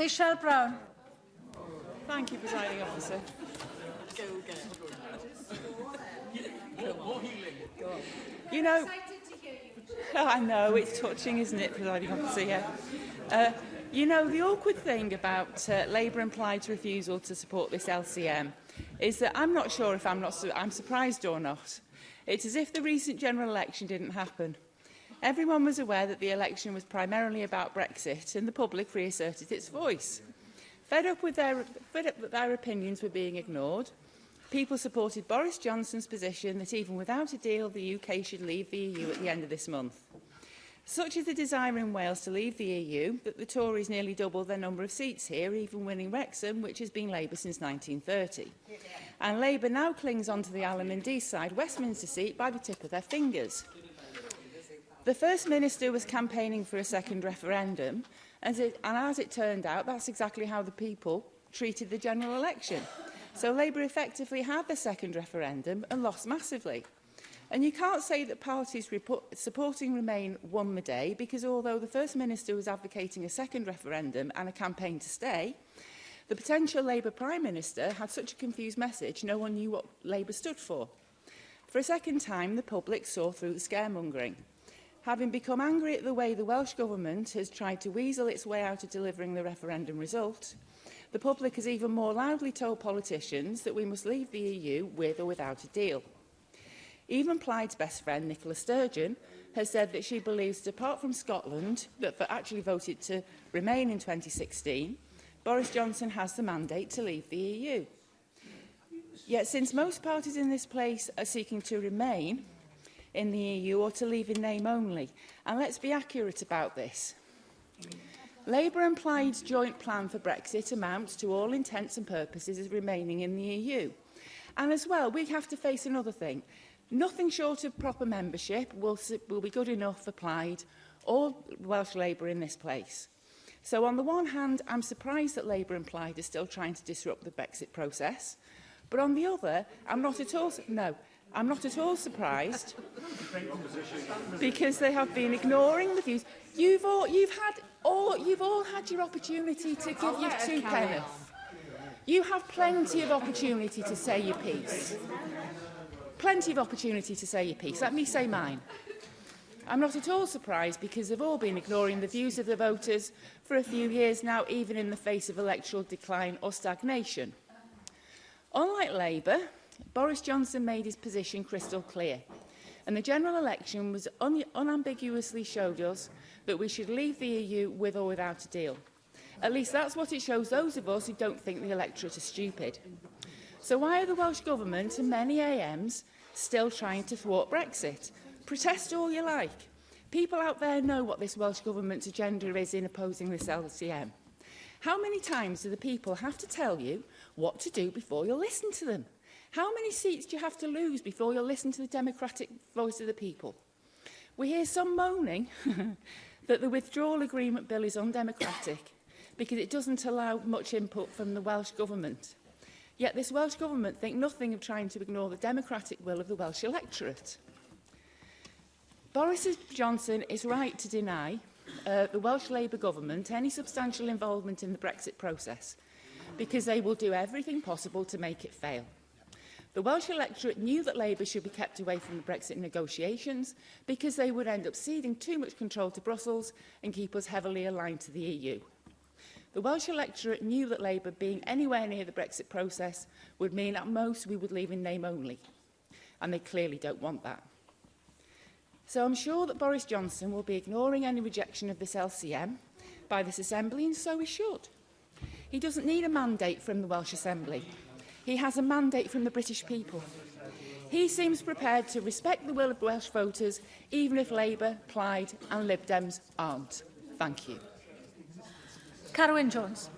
Michelle Brown. Thank you, Presiding Officer. You know, I know, it's touching, isn't it, Presiding Officer? Yeah. You know, the awkward thing about Labour and Plaid's refusal to support this LCM is that I'm not sure if I'm surprised or not. It's as if the recent general election didn't happen. Everyone was aware that the election was primarily about Brexit, and the public reasserted its voice. Fed up that their opinions were being ignored, people supported Boris Johnson's position that even without a deal, the UK should leave the EU at the end of this month. Such is the desire in Wales to leave the EU that the Tories nearly doubled their number of seats here, even winning Wrexham, which has been Labour since 1930. And Labour now clings onto the Alum and Deeside Westminster seat by the tip of their fingers. The First Minister was campaigning for a second referendum, and as it turned out, that's exactly how the people treated the general election. So Labour effectively had the second referendum and lost massively. And you can't say that parties supporting Remain won the day, because although the First Minister was advocating a second referendum and a campaign to stay, the potential Labour Prime Minister had such a confused message no one knew what Labour stood for. For a second time, the public saw through the scaremongering. Having become angry at the way the Welsh Government has tried to weasel its way out of delivering the referendum result, the public has even more loudly told politicians that we must leave the EU with or without a deal. Even Plaid's best friend, Nicola Sturgeon, has said that she believes that apart from Scotland, that actually voted to remain in 2016, Boris Johnson has the mandate to leave the EU. Yet since most parties in this place are seeking to remain in the EU or to leave in name only, and let's be accurate about this, Labour and Plaid's joint plan for Brexit amounts to all intents and purposes as remaining in the EU. And as well, we have to face another thing. Nothing short of proper membership will be good enough for Plaid or Welsh Labour in this place. So on the one hand, I'm surprised that Labour and Plaid are still trying to disrupt the Brexit process. But on the other, I'm not at all surprised because they have been ignoring the views. You've all had your opportunity to give your two pence. You have plenty of opportunity to say your piece. Plenty of opportunity to say your piece. Let me say mine. I'm not at all surprised because they've all been ignoring the views of the voters for a few years now, even in the face of electoral decline or stagnation. Unlike Labour, Boris Johnson made his position crystal clear, and the general election was unambiguously showed us that we should leave the EU with or without a deal. At least that's what it shows those of us who don't think the electorate are stupid. So why are the Welsh Government and many AMs still trying to thwart Brexit? Protest all you like. People out there know what this Welsh Government's agenda is in opposing this LCM. How many times do the people have to tell you what to do before you'll listen to them? How many seats do you have to lose before you'll listen to the democratic voice of the people? We hear some moaning that the withdrawal agreement bill is undemocratic because it doesn't allow much input from the Welsh Government. Yet this Welsh Government think nothing of trying to ignore the democratic will of the Welsh electorate. Boris Johnson is right to deny the Welsh Labour Government any substantial involvement in the Brexit process because they will do everything possible to make it fail. The Welsh electorate knew that Labour should be kept away from the Brexit negotiations because they would end up ceding too much control to Brussels and keep us heavily aligned to the EU. The Welsh electorate knew that Labour being anywhere near the Brexit process would mean at most we would leave in name only, and they clearly don't want that. So I'm sure that Boris Johnson will be ignoring any rejection of this LCM by this Assembly, and so he should. He doesn't need a mandate from the Welsh Assembly. He has a mandate from the British people. He seems prepared to respect the will of Welsh voters, even if Labour, Plaid and Lib Dems aren't. Thank you. Carwyn Jones.